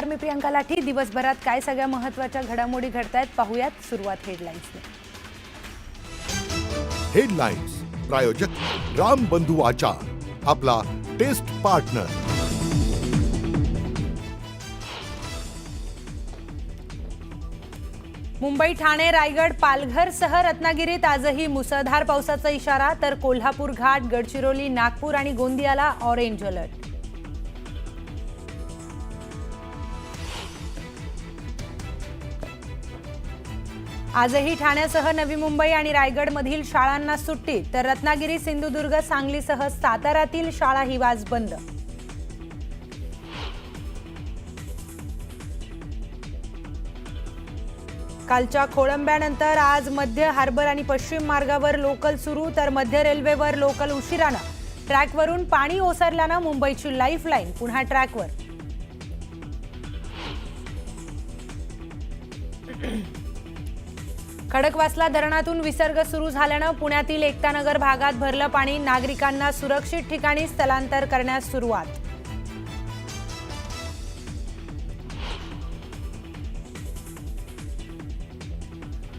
मी प्रियंका लाठी। दिवसभरात काय सगळ्या महत्त्वाच्या घडामोडी घडतायत पाहूयात। सुरुवात हेडलाईन्सने। हेडलाईन्स प्रायोजक राम बंधू आचार, आपला टेस्ट पार्टनर। मुंबई, ठाणे, रायगड, पालघर सह रत्नागिरीत आजही मुसळधार पावसाचा इशारा, तर कोल्हापूर घाट, गडचिरोली, नागपूर आणि गोंदियाला ऑरेंज अलर्ट। आजही ठाण्यासह नवी मुंबई आणि रायगडमधील शाळांना सुट्टी, तर रत्नागिरी, सिंधुदुर्ग, सांगलीसह साताऱ्यातील शाळाही आज बंद। कालच्या खोळंब्यानंतर आज मध्य हार्बर आणि पश्चिम मार्गावर लोकल सुरू, तर मध्य रेल्वेवर लोकल उशिरानं। ट्रॅकवरून पाणी ओसरल्यानं मुंबईची लाईफलाईन पुन्हा ट्रॅकवर। खडकवासला धरणातून विसर्ग सुरू झाल्यानं पुण्यातील एकतानगर भागात भरलं पाणी, नागरिकांना सुरक्षित ठिकाणी स्थलांतर करण्यास सुरुवात।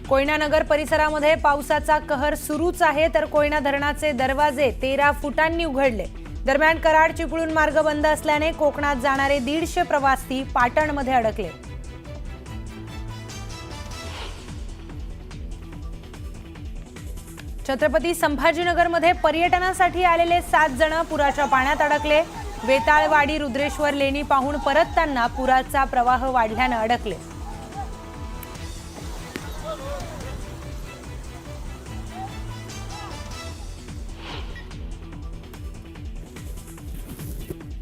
कोयना नगर परिसरामध्ये पावसाचा कहर सुरूच आहे, तर कोयना धरणाचे दरवाजे 13 फुटांनी उघडले। दरम्यान कराड चिपळूण मार्ग बंद असल्याने कोकणात जाणारे 150 प्रवासी पाटणमध्ये अडकले। छत्रपती संभाजीनगरमध्ये पर्यटनासाठी आलेले 7 जण पुराच्या पाण्यात अडकले। वेताळवाडी, रुद्रेश्वर लेणी पाहून परतताना पुराचा प्रवाह वाढल्याने अडकले।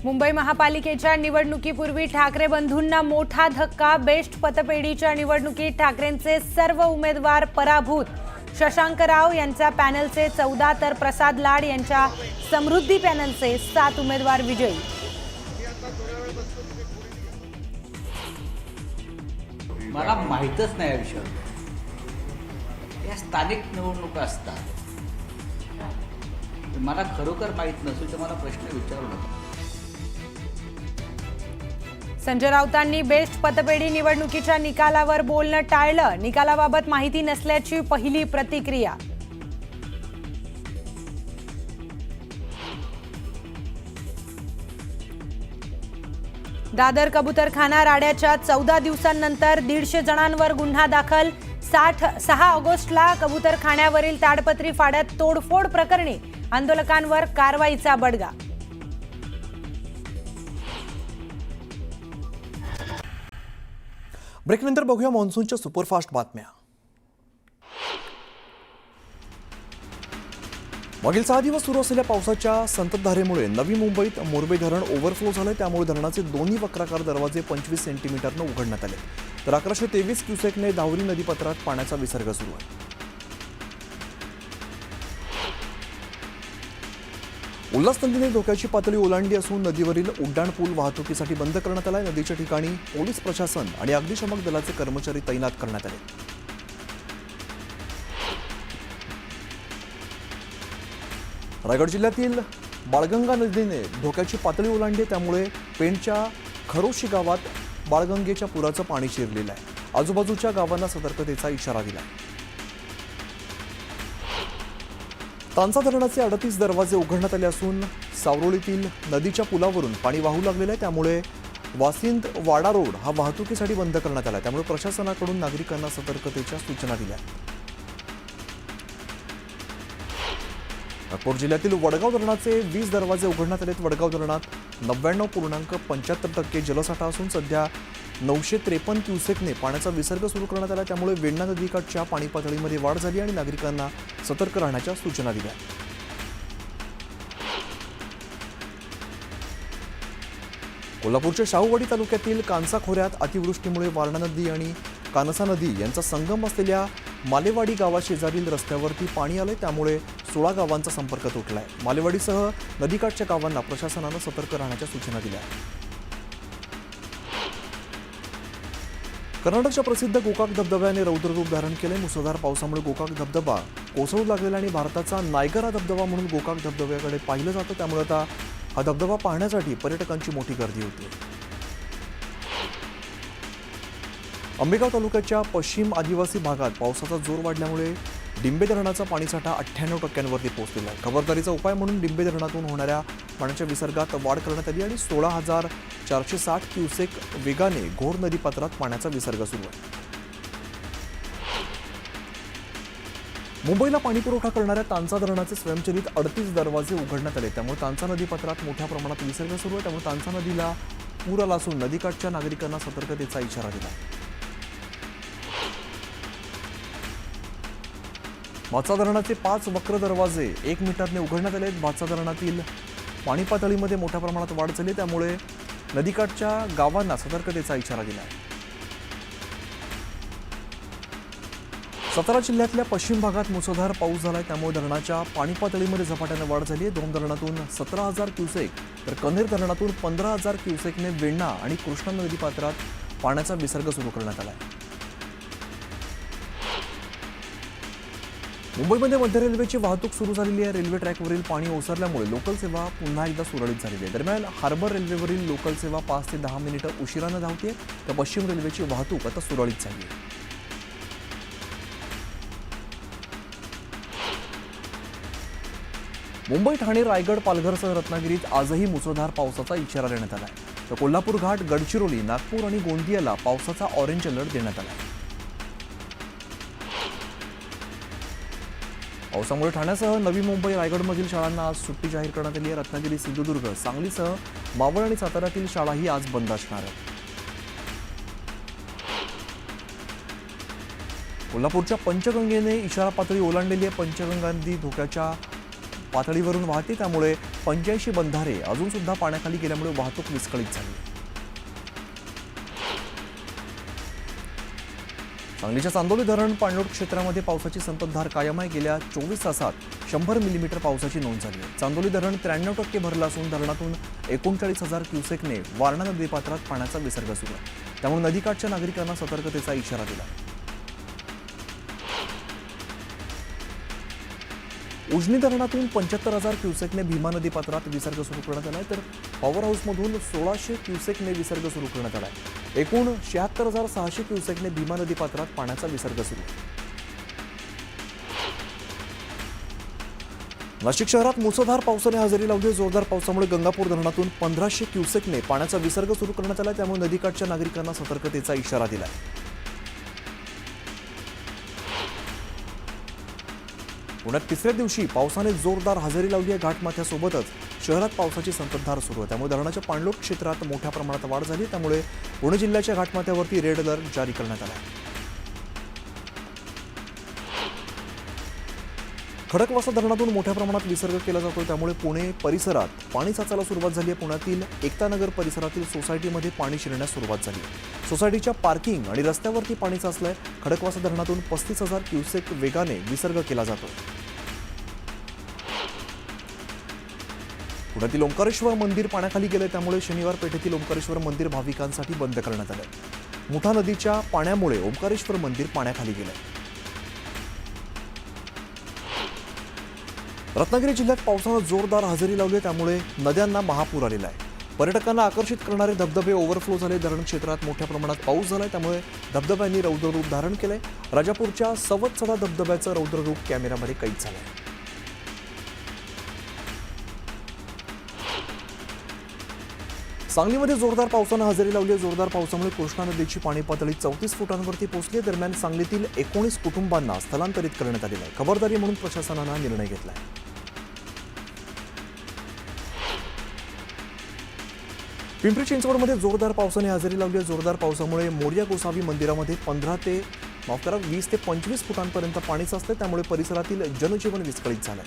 मुंबई महापालिकेच्या निवडणुकीपूर्वी ठाकरे बंधूंना मोठा धक्का। बेस्ट पतपेढीच्या निवडणुकीत ठाकरेंचे सर्व उमेदवार पराभूत। शशांक राव यांच्या पॅनलचे 14 तर प्रसाद लाड यांच्या समृद्धी पॅनलचे 7 उमेदवार विजयी। मला माहीतच नाही या विषयावर। या स्थानिक निवडणुका असतात, मला खरोखर माहीत नसेल तर मला प्रश्न विचारू नका। संजय राऊतांनी बेस्ट पतपेढी निवडणुकीच्या निकालावर बोलणं टाळलं। निकालाबाबत माहिती नसल्याची पहिली प्रतिक्रिया। दादर कबूतरखाना राड्याच्या 14 दिवसांनंतर 150 जणांवर गुन्हा दाखल। 6 ऑगस्टला कबूतरखान्यावरील ताडपत्री फाड्यात तोडफोड प्रकरणी आंदोलकांवर कारवाईचा बडगा। ब्रेकनंतर बघूया मॉन्सूनच्या सुपरफास्ट बातम्या। मागील 6 दिवस सुरू असलेल्या पावसाच्या संततधारेमुळे नवी मुंबईत मोरबे धरण ओव्हरफ्लो झाले, त्यामुळे धरणाचे दोन्ही वक्राकार दरवाजे 25 सेंटीमीटरनं उघडण्यात आले, तर 1123 क्युसेकने धावरी नदीपात्रात पाण्याचा विसर्ग सुरू आहे। उल्हास नदीने धोक्याची पातळी ओलांडली असून नदीवरील उड्डाणपूल वाहतुकीसाठी बंद करण्यात आला। नदीच्या ठिकाणी पोलीस प्रशासन आणि अग्निशमक दलाचे कर्मचारी तैनात करण्यात आले। रायगड जिल्ह्यातील बाळगंगा नदीने धोक्याची पातळी ओलांडली, त्यामुळे पेणच्या खरोशी गावात बाळगंगेच्या पुराचं पाणी शिरलेलं आहे। आजूबाजूच्या गावांना सतर्कतेचा इशारा दिला। तांसा धरणाचे 38 दरवाजे उघडण्यात आले असून सावरोळीतील नदीच्या पुलावरून पाणी वाहू लागलेलं आहे, त्यामुळे वासिंद वाडा रोड हा वाहतुकीसाठी बंद करण्यात आला, त्यामुळे प्रशासनाकडून नागरिकांना सतर्कतेच्या सूचना दिल्या। नागपूर जिल्ह्यातील वडगाव धरणाचे 20 दरवाजे उघडण्यात आलेत। वडगाव धरणात 99.75% जलसाठा असून सध्या 953 क्युसेकने पाण्याचा विसर्ग सुरू करण्यात आला, त्यामुळे वेण्णा नदीकाठच्या पाणी पातळीमध्ये वाढ झाली आणि नागरिकांना सतर्क राहण्याच्या सूचना दिल्या। कोल्हापूरच्या शाहूवाडी तालुक्यातील कानसा खोऱ्यात अतिवृष्टीमुळे वारणा नदी आणि कानसा नदी यांचा संगम असलेल्या मालेवाडी गावाशेजारील रस्त्यावरती पाणी आले, त्यामुळे 16 गावांचा संपर्क तुटलाय। मालेवाडीसह नदीकाठच्या गावांना प्रशासनानं सतर्क राहण्याच्या सूचना दिल्या। कर्नाटकच्या प्रसिद्ध गोकाक धबधब्याने रौद्ररूप धारण केले। मुसळधार पावसामुळे गोकाक धबधबा कोसळू लागलेला आणि भारताचा नायगरा धबधबा म्हणून गोकाक धबधब्याकडे पाहिलं जातं, त्यामुळे आता हा धबधबा पाहण्यासाठी पर्यटकांची मोठी गर्दी होती। आंबेगाव तालुक्याच्या पश्चिम आदिवासी भागात पावसाचा जोर वाढल्यामुळे डिंबे धरणाचा पाणीसाठा 98% पोहोचलेला आहे. खबरदारीचा उपाय म्हणून डिंबे धरणातून होणाऱ्या पाण्याच्या विसर्गात वाढ करण्यात आली आणि 16,460 क्युसेक वेगाने घोर नदीपात्रात पाण्याचा विसर्ग सुरू आहे. मुंबईला पाणीपुरवठा करणाऱ्या तांसा धरणाचे स्वयंचलित 38 दरवाजे उघडण्यात आले. त्यामुळे तांसा नदीपात्रात मोठ्या प्रमाणात विसर्ग सुरू आहे. त्यामुळे तांसा नदीला पूर आला असून नदीकाठच्या नागरिकांना सतर्कतेचा इशारा दिला. भातसा धरणाचे 5 वक्र दरवाजे 1 मिनिटाने उघडण्यात आले. भातसा धरणातील पाणी पातळीमध्ये मोठ्या प्रमाणात वाढ झाली, त्यामुळे नदीकाठच्या गावांना सतर्कतेचा इशारा दिला आहे. सातारा जिल्ह्यातल्या पश्चिम भागात मुसळधार पाऊस झालाय, त्यामुळे धरणाच्या पाणी पातळीमध्ये झपाट्याने वाढ झाली आहे. दोन धरणातून 17,000 क्युसेक तर कन्हेर धरणातून 15,000 क्युसेकने वेण्णा आणि कृष्णा नदीपात्रात पाण्याचा विसर्ग सुरू करण्यात आला आहे. मुंबईमध्ये मध्य रेल्वेची वाहतूक सुरू झालेली आहे. रेल्वे ट्रॅकवरील पाणी ओसरल्यामुळे लोकल सेवा पुन्हा एकदा सुरळीत झालेली आहे. दरम्यान हार्बर रेल्वेवरील लोकल सेवा 5 ते 10 मिनिटं उशिरानं धावते, तर पश्चिम रेल्वेची वाहतूक आता सुरळीत झाली आहे. मुंबई, ठाणे, रायगड, पालघरसह रत्नागिरीत आजही मुसळधार पावसाचा इशारा देण्यात आला आहे. तर कोल्हापूर घाट, गडचिरोली, नागपूर आणि गोंदियाला पावसाचा ऑरेंज अलर्ट देण्यात आला आहे. पावसामुळे ठाण्यासह नवी मुंबई, रायगडमधील शाळांना आज सुट्टी जाहीर करण्यात आली आहे. रत्नागिरी, सिंधुदुर्ग, सांगलीसह मावळ आणि साताऱ्यातील शाळाही आज बंद असणार आहेत. कोल्हापूरच्या पंचगंगेने इशारा पातळी ओलांडलेली आहे. पंचगंगा नदी धोक्याच्या पातळीवरून वाहते, त्यामुळे 85 बंधारे अजून सुद्धा पाण्याखाली गेल्यामुळे वाहतूक विस्कळीत झाली. सांगलीच्या चांदोली धरण पाणलोट क्षेत्रामध्ये पावसाची संततधार कायम आहे. गेल्या 24 तासात 100 मिलीमीटर पावसाची नोंद झाली आहे. चांदोली धरण 93% भरलं असून धरणातून 39,000 क्युसेकने वारणा नदीपात्रात पाण्याचा विसर्ग सुरू आहे. त्यामुळे नदीकाठच्या नागरिकांना सतर्कतेचा इशारा दिला. उजनी धरणातून 75,000 क्युसेकने भीमा नदीपात्रात विसर्ग सुरू करण्यात आला आहे, तर पॉवर हाऊसमधून 1,600 क्युसेकने विसर्ग सुरू करण्यात आला आहे. एकूण 76,600 क्युसेकने भीमा नदीपात्रात पाण्याचा विसर्ग सुरू आहे. नाशिक शहरात मुसळधार पावसाने हजेरी लावली. जोरदार पावसामुळे गंगापूर धरणातून 1,500 क्युसेकने पाण्याचा विसर्ग सुरू करण्यात आला, त्यामुळे नदीकाठच्या नागरिकांना सतर्कतेचा इशारा दिला आहे. पुण्यात तिसऱ्या दिवशी पावसाने जोरदार हजेरी लावली आहे. घाटमाथ्यासोबतच शहरात पावसाची संततधार सुरू आहे, त्यामुळे धरणाच्या पाणलोट क्षेत्रात मोठ्या प्रमाणात वाढ झाली. त्यामुळे पुणे जिल्ह्याच्या घाटमाथ्यावरती रेड अलर्ट जारी करण्यात आला आहे. खडकवासला धरणातून मोठ्या प्रमाणात विसर्ग केला जातो, त्यामुळे पुणे परिसरात पाणी साचायला सुरुवात झाली आहे. पुण्यातील एकतानगर परिसरातील सोसायटीमध्ये पाणी शिरण्यास सुरुवात झाली. सोसायटीच्या पार्किंग आणि रस्त्यावरती पाणी साचलंय. खडकवासला धरणातून 35,000 क्युसेक वेगाने विसर्ग केला जातो. पुण्यातील ओंकारेश्वर मंदिर पाण्याखाली गेले, त्यामुळे शनिवार पेठेतील ओंकारेश्वर मंदिर भाविकांसाठी बंद करण्यात आले. मुठा नदीच्या पाण्यामुळे ओंकारेश्वर मंदिर पाण्याखाली गेले. रत्नागिरी जिल्ह्यात पावसानं जोरदार हजेरी लावली, त्यामुळे नद्यांना महापूर आलेला आहे. पर्यटकांना आकर्षित करणारे धबधबे ओव्हरफ्लो झाले. धरण क्षेत्रात मोठ्या प्रमाणात पाऊस झालाय, त्यामुळे धबधब्यांनी रौद्ररूप धारण केलंय. राजापूरच्या सवतसडा धबधब्याचं रौद्ररूप कॅमेऱ्यामध्ये कैद झालंय. सांगलीमध्ये जोरदार पावसानं हजेरी लावली. जोरदार पावसामुळे कृष्णा नदीची पाणी पातळी 34 फुटांवरती पोहोचली. दरम्यान सांगलीतील 19 कुटुंबांना स्थलांतरित करण्यात आलेलं आहे. खबरदारी म्हणून प्रशासनानं हा निर्णय घेतलाय. पिंपरी चिंचवडमध्ये जोरदार पावसाने हजेरी लावली. जोरदार पावसामुळे मोरया गोसावी मंदिरामध्ये 20 ते 25 फुटांपर्यंत पाणी साचलं, त्यामुळे परिसरातील जनजीवन विस्कळीत झालंय.